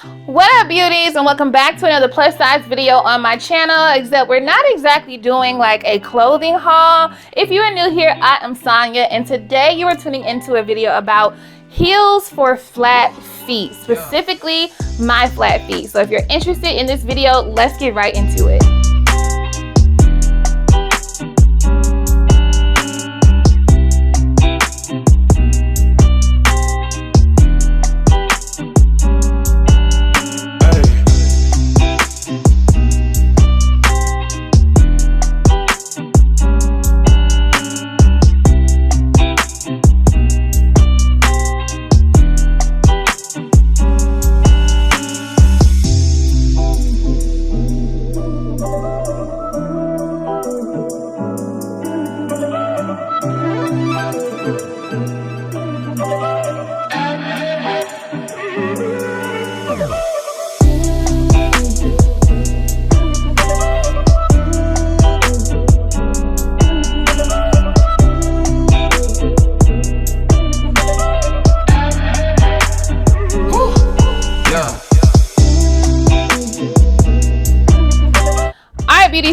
What up, beauties, and welcome back to another plus size video on my channel, except we're not exactly doing like a clothing haul. If you are new here, I am Sonia, and today you are tuning into a video about heels for flat feet, specifically my flat feet. So if you're interested in this video, let's get right into it.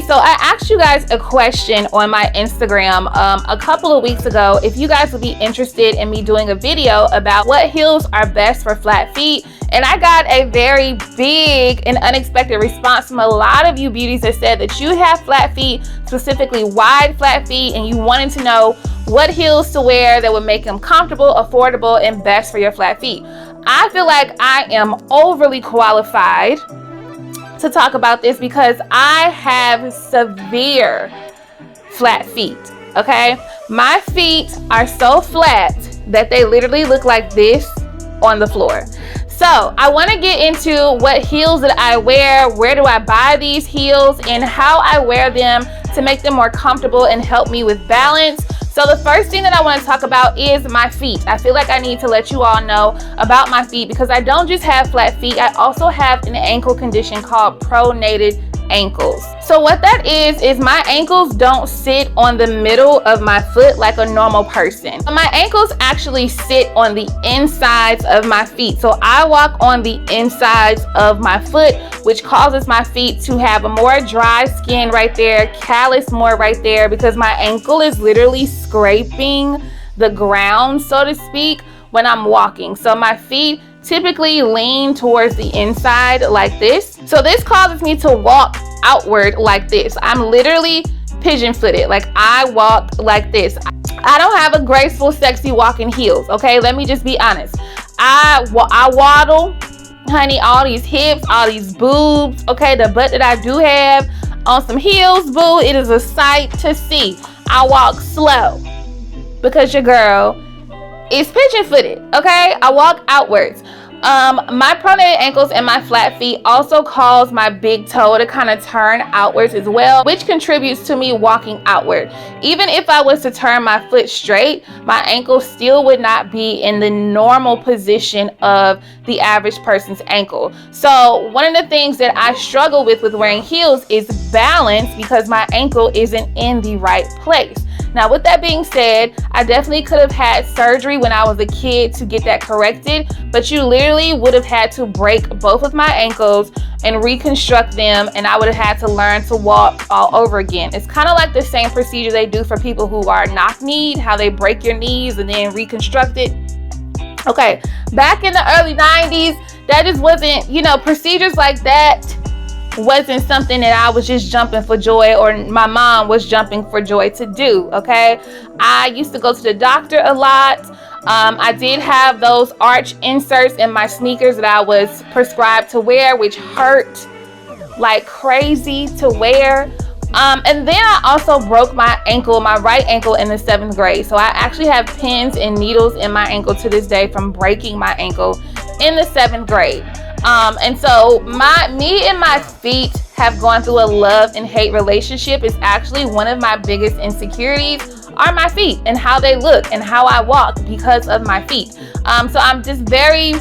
So I asked you guys a question on my Instagram a couple of weeks ago if you guys would be interested in me doing a video about what heels are best for flat feet, and I got a very big and unexpected response from a lot of you beauties that said that you have flat feet, specifically wide flat feet, and you wanted to know what heels to wear that would make them comfortable, affordable, and best for your flat feet. I feel like I am overly qualified to talk about this because I have severe flat feet. Okay, my feet are so flat that they literally look like this on the floor. So I want to get into what heels that I wear, where do I buy these heels, and how I wear them to make them more comfortable and help me with balance. So the first thing that I want to talk about is my feet. I feel like I need to let you all know about my feet because I don't just have flat feet, I also have an ankle condition called pronated ankles. So what that is my ankles don't sit on the middle of my foot like a normal person. My ankles actually sit on the insides of my feet. So I walk on the insides of my foot, which causes my feet to have a more dry skin right there, callus more right there, because my ankle is literally scraping the ground, so to speak, when I'm walking. So my feet typically lean towards the inside like this. So this causes me to walk outward like this. I'm literally pigeon-footed. Like I walk like this. I don't have a graceful, sexy walking heels. Okay, let me just be honest. I waddle, honey, all these hips, all these boobs. Okay, the butt that I do have on some heels, boo, it is a sight to see. I walk slow because your girl is pigeon-footed. Okay, I walk outwards. My pronated ankles and my flat feet also cause my big toe to kind of turn outwards as well, which contributes to me walking outward. Even if I was to turn my foot straight, my ankle still would not be in the normal position of the average person's ankle. So one of the things that I struggle with wearing heels is balance because my ankle isn't in the right place. Now, with that being said, I definitely could have had surgery when I was a kid to get that corrected, but you literally would have had to break both of my ankles and reconstruct them, and I would have had to learn to walk all over again. It's kind of like the same procedure they do for people who are knock-kneed, how they break your knees and then reconstruct it. Okay, back in the early 90s, that just wasn't, procedures like that wasn't something that I was just jumping for joy or my mom was jumping for joy to do. Okay, I used to go to the doctor a lot. I did have those arch inserts in my sneakers that I was prescribed to wear, which hurt like crazy to wear. And then I also broke my right ankle in the 7th grade. So I actually have pins and needles in my ankle to this day from breaking my ankle in the 7th grade. And so me and my feet have gone through a love and hate relationship. It's actually one of my biggest insecurities are my feet and how they look and how I walk because of my feet. So I'm just very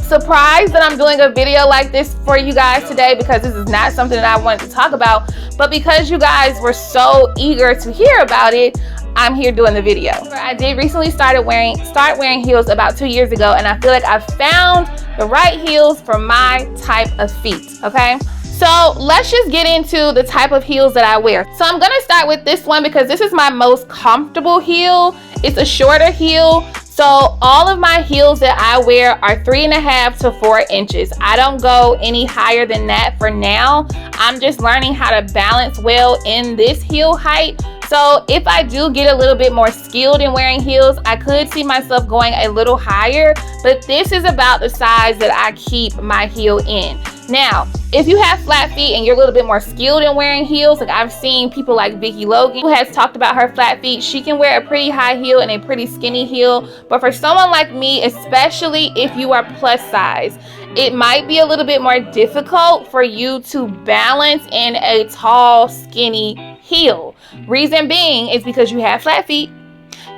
surprised that I'm doing a video like this for you guys today, because this is not something that I wanted to talk about, but because you guys were so eager to hear about it, I'm here doing the video. I did recently start wearing heels about 2 years ago, and I feel like I've found the right heels for my type of feet, okay? So let's just get into the type of heels that I wear. So I'm gonna start with this one because this is my most comfortable heel. It's a shorter heel. So all of my heels that I wear are 3.5 to 4 inches. I don't go any higher than that for now. I'm just learning how to balance well in this heel height. So if I do get a little bit more skilled in wearing heels, I could see myself going a little higher, but this is about the size that I keep my heel in. Now, if you have flat feet and you're a little bit more skilled in wearing heels, like I've seen people like Vicky Logan who has talked about her flat feet, she can wear a pretty high heel and a pretty skinny heel. But for someone like me, especially if you are plus size, it might be a little bit more difficult for you to balance in a tall, skinny heel. Reason being is because you have flat feet.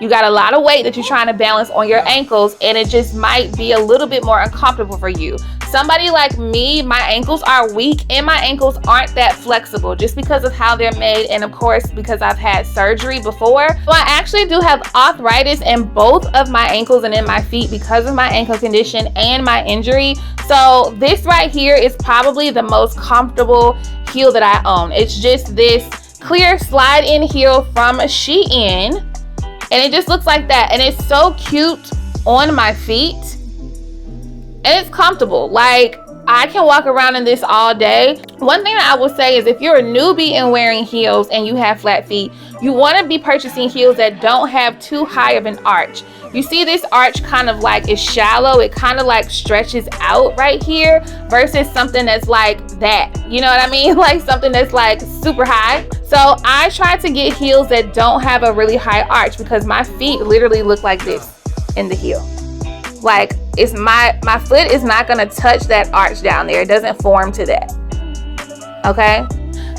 You got a lot of weight that you're trying to balance on your ankles, and it just might be a little bit more uncomfortable for you. Somebody like me, my ankles are weak and my ankles aren't that flexible just because of how they're made, and of course because I've had surgery before. So I actually do have arthritis in both of my ankles and in my feet because of my ankle condition and my injury. So this right here is probably the most comfortable heel that I own. It's just this clear slide-in heel from SHEIN. And it just looks like that, and it's so cute on my feet, and it's comfortable. Like, I can walk around in this all day. One thing that I will say is if you're a newbie in wearing heels and you have flat feet, you want to be purchasing heels that don't have too high of an arch. You see this arch kind of like is shallow. It kind of like stretches out right here versus something that's like that. You know what I mean? Like something that's like super high. So I try to get heels that don't have a really high arch because my feet literally look like this in the heel. Like it's my foot is not gonna touch that arch down there. It doesn't form to that. Okay?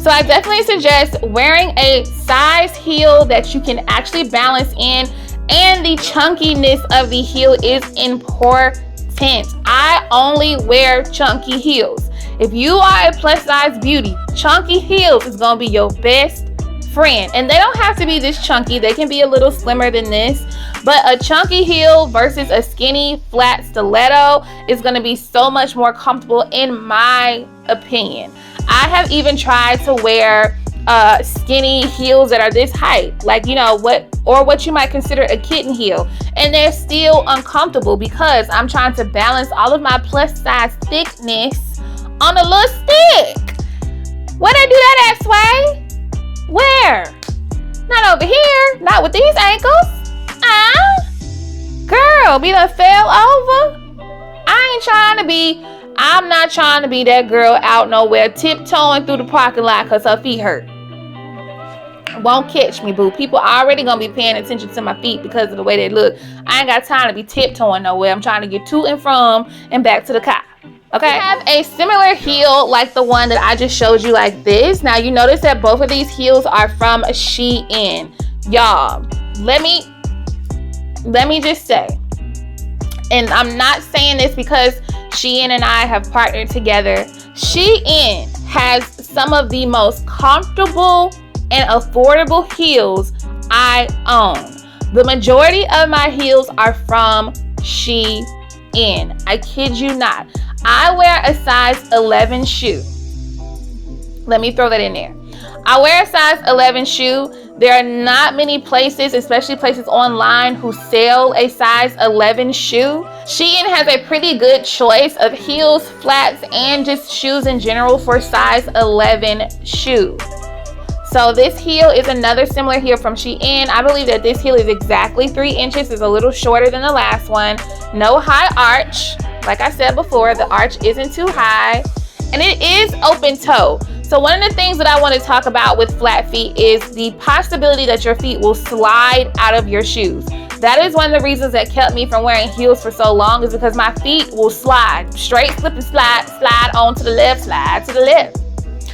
So I definitely suggest wearing a size heel that you can actually balance in, and the chunkiness of the heel is important. I only wear chunky heels. If you are a plus size beauty, chunky heels is gonna be your best friend. And they don't have to be this chunky. They can be a little slimmer than this. But a chunky heel versus a skinny flat stiletto is gonna be so much more comfortable in my opinion. I have even tried to wear skinny heels that are this height, like what you might consider a kitten heel, and they're still uncomfortable because I'm trying to balance all of my plus size thickness on a little stick. Where they do that at, Sway? Where? Not over here. Not with these ankles. Girl, be done fell over. I'm not trying to be that girl out nowhere tiptoeing through the parking lot because her feet hurt. Won't catch me, boo. People are already gonna be paying attention to my feet because of the way they look. I ain't got time to be tiptoeing nowhere. I'm trying to get to and from and back to the car. Okay, I have a similar heel like the one that I just showed you, like this. Now you notice that both of these heels are from SHEIN. Y'all, let me just say, and I'm not saying this because SHEIN and I have partnered together. SHEIN has some of the most comfortable and affordable heels I own. The majority of my heels are from SHEIN. I kid you not. I wear a size 11 shoe. Let me throw that in there. I wear a size 11 shoe. There are not many places, especially places online, who sell a size 11 shoe. SHEIN has a pretty good choice of heels, flats, and just shoes in general for size 11 shoe. So this heel is another similar heel from SHEIN. I believe that this heel is exactly 3 inches. It's a little shorter than the last one. No high arch. Like I said before, the arch isn't too high. And it is open toe. So one of the things that I want to talk about with flat feet is the possibility that your feet will slide out of your shoes. That is one of the reasons that kept me from wearing heels for so long, is because my feet will slide. Straight, slip and slide, slide on to the left, slide to the left,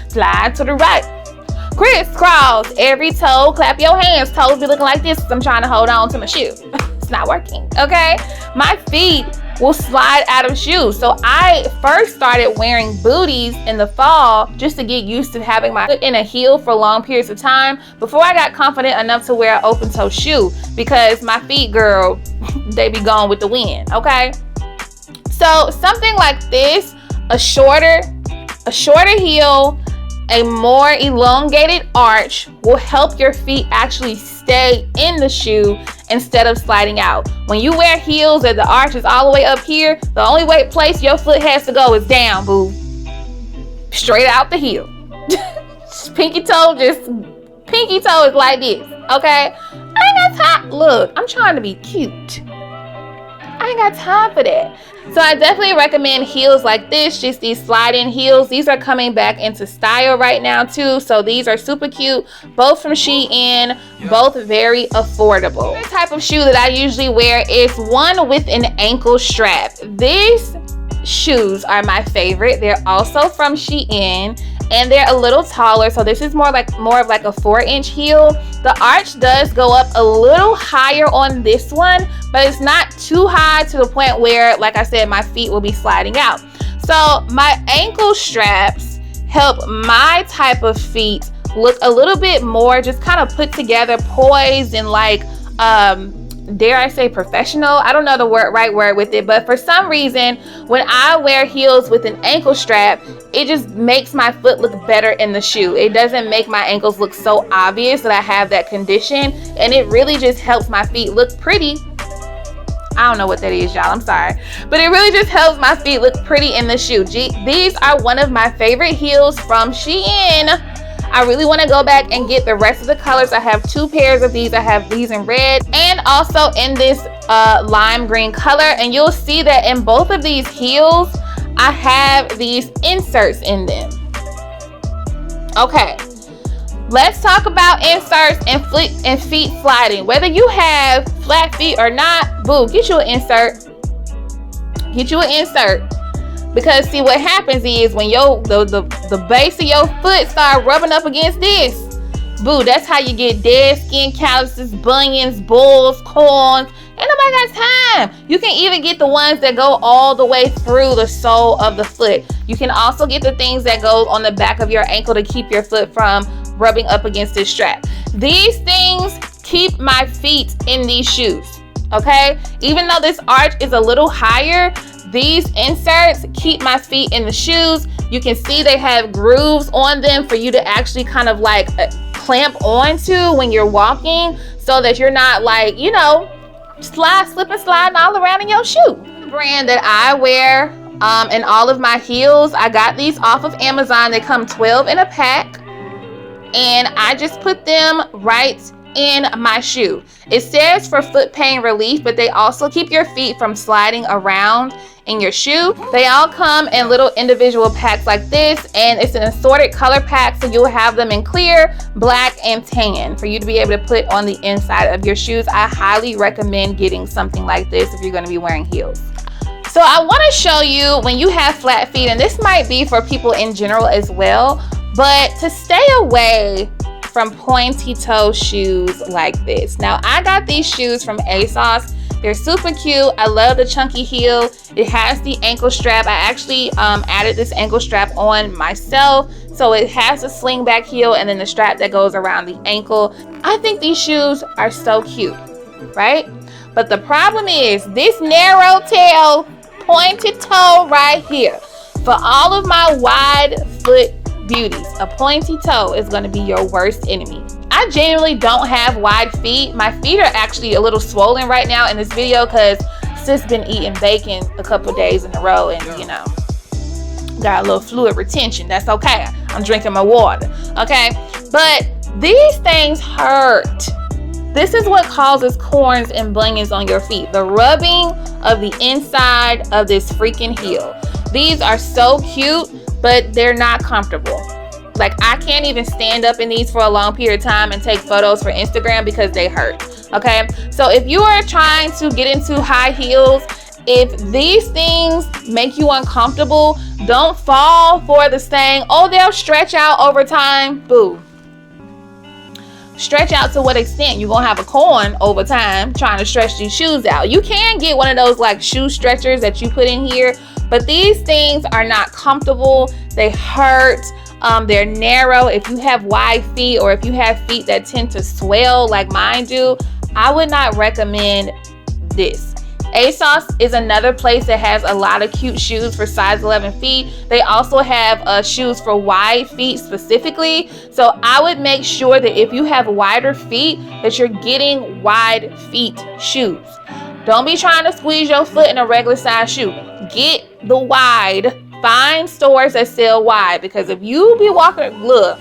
slide to the right. Crisscross every toe, clap your hands. Toes be looking like this because I'm trying to hold on to my shoe. It's not working, okay? My feet will slide out of shoes. So I first started wearing booties in the fall just to get used to having my foot in a heel for long periods of time before I got confident enough to wear an open toe shoe, because my feet, girl, they be gone with the wind, okay? So something like this, a shorter heel, a more elongated arch will help your feet actually stay in the shoe instead of sliding out. When you wear heels and the arch is all the way up here, the only place your foot has to go is down, boo. Straight out the heel. Pinky toe is like this, okay? I ain't got time. Look, I'm trying to be cute. I ain't got time for that. So I definitely recommend heels like this, just these slide-in heels. These are coming back into style right now too. So these are super cute, both from SHEIN, both very affordable. The type of shoe that I usually wear is one with an ankle strap. These shoes are my favorite. They're also from SHEIN, and they're a little taller, so this is more of like a 4-inch heel. The arch does go up a little higher on this one, but it's not too high to the point where, like I said, my feet will be sliding out. So my ankle straps help my type of feet look a little bit more just kind of put together, poised, and like dare I say professional? I don't know the right word with it, but for some reason when I wear heels with an ankle strap, it just makes my foot look better in the shoe. It doesn't make my ankles look so obvious that I have that condition, and it really just helps my feet look pretty. I don't know what that is, y'all, I'm sorry, but it really just helps my feet look pretty in the shoe. These are one of my favorite heels from SHEIN. I really want to go back and get the rest of the colors. I have 2 pairs of these. I have these in red and also in this lime green color. And you'll see that in both of these heels, I have these inserts in them. Okay, let's talk about inserts and feet sliding. Whether you have flat feet or not, boo, get you an insert. Get you an insert. Because see, what happens is when the base of your foot start rubbing up against this, boo, that's how you get dead skin, calluses, bunions, bulls, corns. Ain't nobody got time. You can even get the ones that go all the way through the sole of the foot. You can also get the things that go on the back of your ankle to keep your foot from rubbing up against this strap. These things keep my feet in these shoes, okay? Even though this arch is a little higher, these inserts keep my feet in the shoes. You can see they have grooves on them for you to actually kind of like clamp onto when you're walking, so that you're not like, you know, slip and sliding all around in your shoe. The brand that I wear in all of my heels, I got these off of Amazon. They come 12 in a pack, and I just put them right in my shoe. It says for foot pain relief, but they also keep your feet from sliding around in your shoe. They all come in little individual packs like this, and it's an assorted color pack, so you'll have them in clear, black, and tan for you to be able to put on the inside of your shoes. I highly recommend getting something like this if you're going to be wearing heels. So I want to show you when you have flat feet, and this might be for people in general as well, but to stay away from pointy toe shoes like this. Now, I got these shoes from ASOS. They're super cute. I love the chunky heel. It has the ankle strap. I actually added this ankle strap on myself. So it has a sling back heel and then the strap that goes around the ankle. I think these shoes are so cute, right? But the problem is this narrow tail pointed toe right here. For all of my wide foot beauties, a pointy toe is going to be your worst enemy. I genuinely don't have wide feet. My feet are actually a little swollen right now in this video because sis been eating bacon a couple days in a row, and you know, got a little fluid retention. That's okay. I'm drinking my water, okay? But these things hurt. This is what causes corns and bunions on your feet. The rubbing of the inside of this freaking heel. These are so cute, but they're not comfortable. Like, I can't even stand up in these for a long period of time and take photos for Instagram because they hurt, okay? So if you are trying to get into high heels, if these things make you uncomfortable, don't fall for the saying, oh, they'll stretch out over time. Boo. Stretch out to what extent? You're gonna have a corn over time trying to stretch these shoes out. You can get one of those like shoe stretchers that you put in here, but these things are not comfortable. They hurt. They're narrow. If you have wide feet, or if you have feet that tend to swell like mine do, I would not recommend this. ASOS is another place that has a lot of cute shoes for size 11 feet. They also have shoes for wide feet specifically. So I would make sure that if you have wider feet, that you're getting wide feet shoes. Don't be trying to squeeze your foot in a regular size shoe. Get the wide. Find stores that sell wide, because if you be walking, look,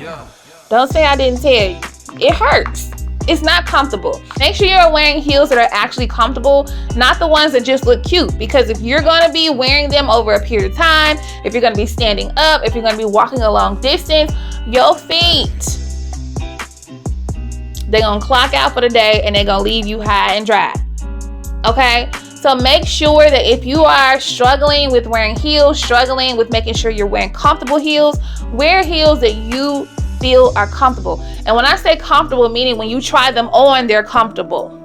don't say I didn't tell you. It hurts. It's not comfortable. Make sure you're wearing heels that are actually comfortable, not the ones that just look cute. Because if you're gonna be wearing them over a period of time, if you're gonna be standing up, if you're gonna be walking a long distance, your feet, they're gonna clock out for the day and they're gonna leave you high and dry. Okay? So make sure that if you are struggling with wearing heels, struggling with making sure you're wearing comfortable heels, wear heels that you feel are comfortable. And when I say comfortable, meaning when you try them on, they're comfortable.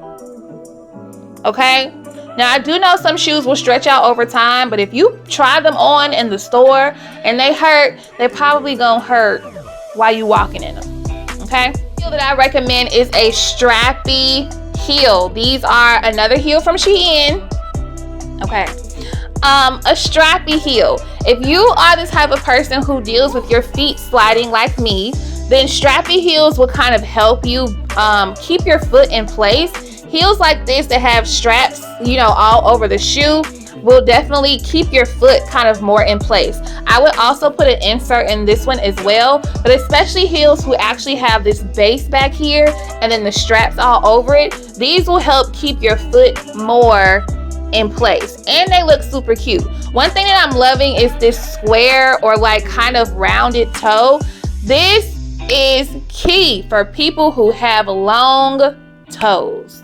Okay? Now, I do know some shoes will stretch out over time, but if you try them on in the store and they hurt, they're probably gonna hurt while you walking in them. Okay? The heel that I recommend is a strappy heel. These are another heel from SHEIN. Okay. A strappy heel. If you are the type of person who deals with your feet sliding like me, then strappy heels will kind of help you keep your foot in place. Heels like this that have straps, you know, all over the shoe will definitely keep your foot kind of more in place. I would also put an insert in this one as well, but especially heels who actually have this base back here and then the straps all over it, these will help keep your foot more in place, and they look super cute. One thing that I'm loving is this square or like kind of rounded toe. This is key for people who have long toes.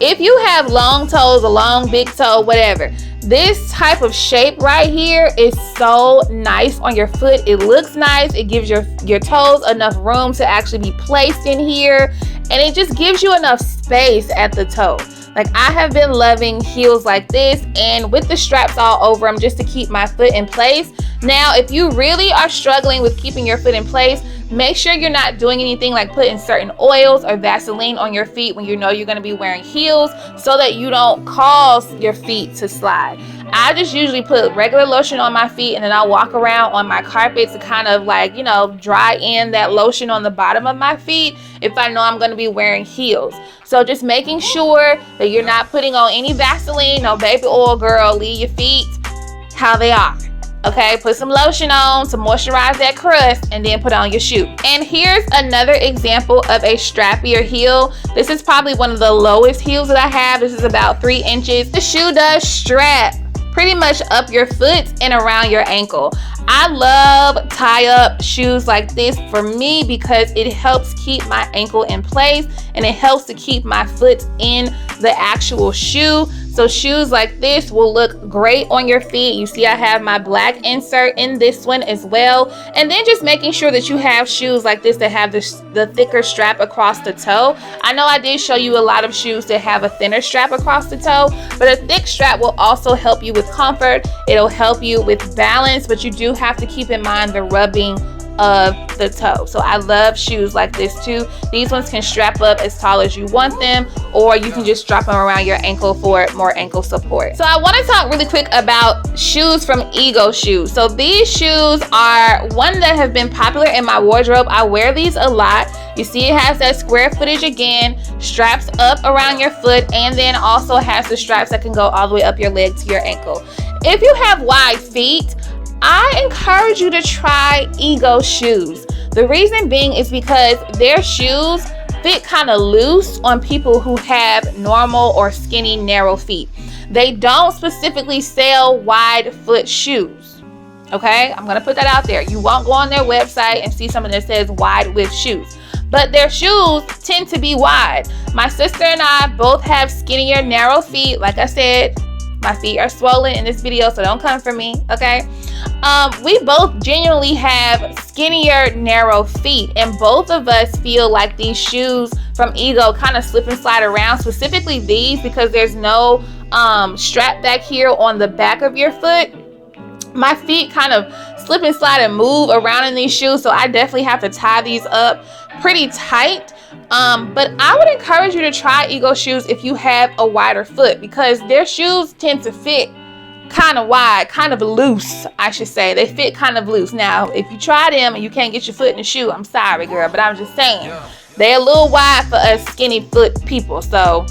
If you have long toes, a long big toe, whatever, this type of shape right here is so nice on your foot. It looks nice. It gives your toes enough room to actually be placed in here, and it just gives you enough space at the toe. Like, I have been loving heels like this and with the straps all over them just to keep my foot in place. Now, if you really are struggling with keeping your foot in place, make sure you're not doing anything like putting certain oils or Vaseline on your feet when you know you're going to be wearing heels, so that you don't cause your feet to slide. I just usually put regular lotion on my feet, and then I'll walk around on my carpet to kind of like, you know, dry in that lotion on the bottom of my feet if I know I'm going to be wearing heels. So just making sure that you're not putting on any Vaseline, no baby oil, girl. Leave your feet how they are. Okay, put some lotion on to moisturize that crust, and then put on your shoe. And here's another example of a strappier heel. This is probably one of the lowest heels that I have. This is about 3 inches. The shoe does strap pretty much up your foot and around your ankle. I love tie-up shoes like this for me because it helps keep my ankle in place, and it helps to keep my foot in the actual shoe. So shoes like this will look great on your feet. You see I have my black insert in this one as well. And then just making sure that you have shoes like this that have the thicker strap across the toe. I know I did show you a lot of shoes that have a thinner strap across the toe, but a thick strap will also help you with comfort. It'll help you with balance, but you do have to keep in mind the rubbing of the toe. So I love shoes like this too. These ones can strap up as tall as you want them, or you can just strap them around your ankle for more ankle support. So I want to talk really quick about shoes from Ego Shoes. So these shoes are one that have been popular in my wardrobe. I wear these a lot. You see it has that square footage again, straps up around your foot, and then also has the straps that can go all the way up your leg to your ankle. If you have wide feet, I encourage you to try Ego shoes. The reason being is because their shoes fit kind of loose on people who have normal or skinny, narrow feet. They don't specifically sell wide foot shoes. Okay, I'm gonna put that out there. You won't go on their website and see something that says wide width shoes, but their shoes tend to be wide. My sister and I both have skinnier, narrow feet. Like I said, My feet are swollen in this video, so don't come for me, okay? We both genuinely have skinnier, narrow feet, and both of us feel like these shoes from Ego kind of slip and slide around, specifically these, because there's no strap back here on the back of your foot. My feet kind of slip and slide and move around in these shoes, so I definitely have to tie these up pretty tight. But I would encourage you to try Ego shoes if you have a wider foot, because their shoes tend to fit kind of wide, kind of loose, I should say. They fit kind of loose. Now, if you try them and you can't get your foot in the shoe, I'm sorry, girl, but I'm just saying, they're a little wide for us skinny foot people, so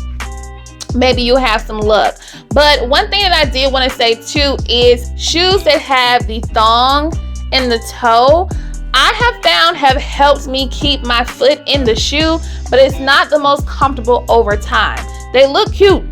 maybe you'll have some luck. But one thing that I did want to say too is shoes that have the thong in the toe, I have found have helped me keep my foot in the shoe, but it's not the most comfortable over time. They look cute.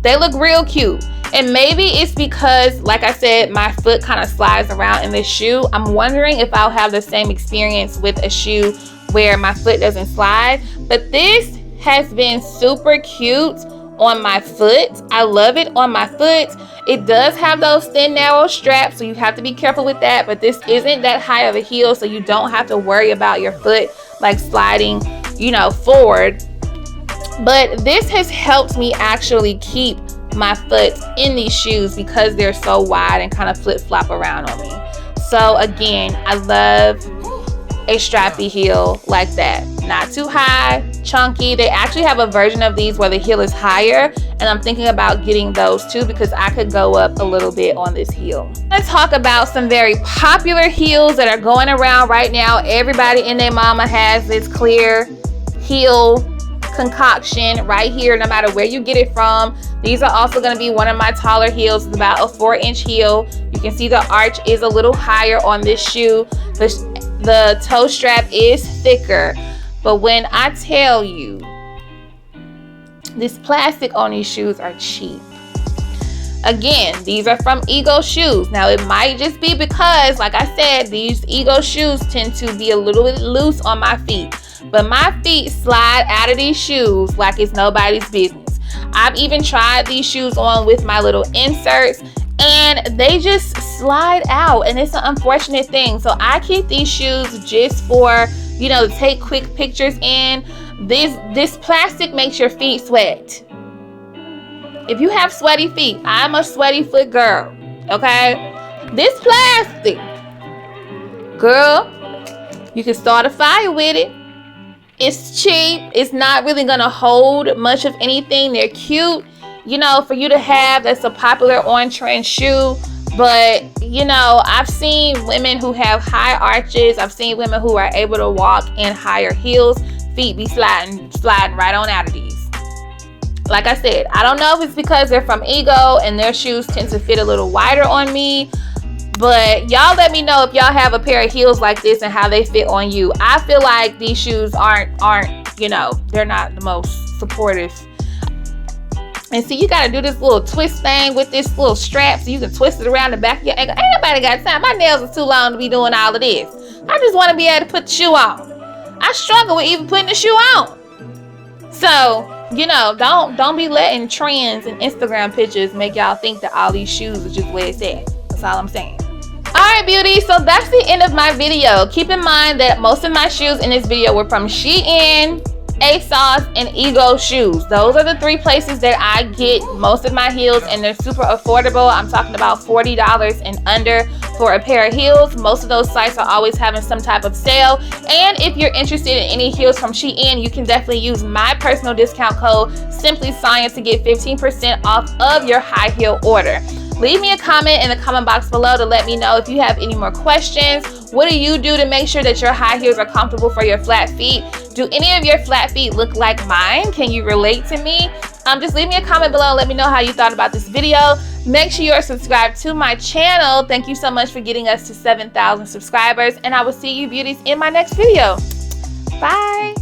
They look real cute. And maybe it's because, like I said, my foot kind of slides around in this shoe. I'm wondering if I'll have the same experience with a shoe where my foot doesn't slide. But this has been super cute on my foot. I love it on my foot. It does have those thin, narrow straps, so you have to be careful with that. But this isn't that high of a heel, so you don't have to worry about your foot like sliding, you know, forward. But this has helped me actually keep my foot in these shoes because they're so wide and kind of flip-flop around on me. So again, I love a strappy heel like that. Not too high, chunky. They actually have a version of these where the heel is higher, and I'm thinking about getting those too because I could go up a little bit on this heel. Let's talk about some very popular heels that are going around right now. Everybody and their mama has this clear heel concoction right here, no matter where you get it from. These are also going to be one of my taller heels. It's about a 4-inch heel. You can see the arch is a little higher on this shoe. The toe strap is thicker, but when I tell you this plastic on these shoes are cheap. Again, these are from Ego shoes. Now it might just be because, like I said, these Ego shoes tend to be a little bit loose on my feet, but my feet slide out of these shoes like it's nobody's business. I've even tried these shoes on with my little inserts and they just slide out, and it's an unfortunate thing. So I keep these shoes just for, you know, to take quick pictures in. This plastic makes your feet sweat. If you have sweaty feet, I'm a sweaty foot girl, okay? This plastic, girl, you can start a fire with it. It's cheap. It's not really gonna hold much of anything. They're cute, you know, for you to have. That's a popular on-trend shoe. But, you know, I've seen women who have high arches. I've seen women who are able to walk in higher heels. Feet be sliding right on out of these. Like I said, I don't know if it's because they're from Ego and their shoes tend to fit a little wider on me. But y'all let me know if y'all have a pair of heels like this and how they fit on you. I feel like these shoes aren't, you know, they're not the most supportive. And see, you gotta do this little twist thing with this little strap so you can twist it around the back of your ankle. Ain't nobody got time. My nails are too long to be doing all of this. I just want to be able to put the shoe on. I struggle with even putting the shoe on. So, you know, don't be letting trends and Instagram pictures make y'all think that all these shoes are just where it's at. That's all I'm saying. Alright, beauty, so that's the end of my video. Keep in mind that most of my shoes in this video were from SHEIN, ASOS, and Ego shoes. Those are the 3 places that I get most of my heels, and they're super affordable. I'm talking about $40 and under for a pair of heels. Most of those sites are always having some type of sale. And if you're interested in any heels from SHEIN, you can definitely use my personal discount code SimplyScience to get 15% off of your high heel order. Leave me a comment in the comment box below to let me know if you have any more questions. What do you do to make sure that your high heels are comfortable for your flat feet? Do any of your flat feet look like mine? Can you relate to me? Just leave me a comment below and let me know how you thought about this video. Make sure you are subscribed to my channel. Thank you so much for getting us to 7,000 subscribers, and I will see you beauties in my next video. Bye.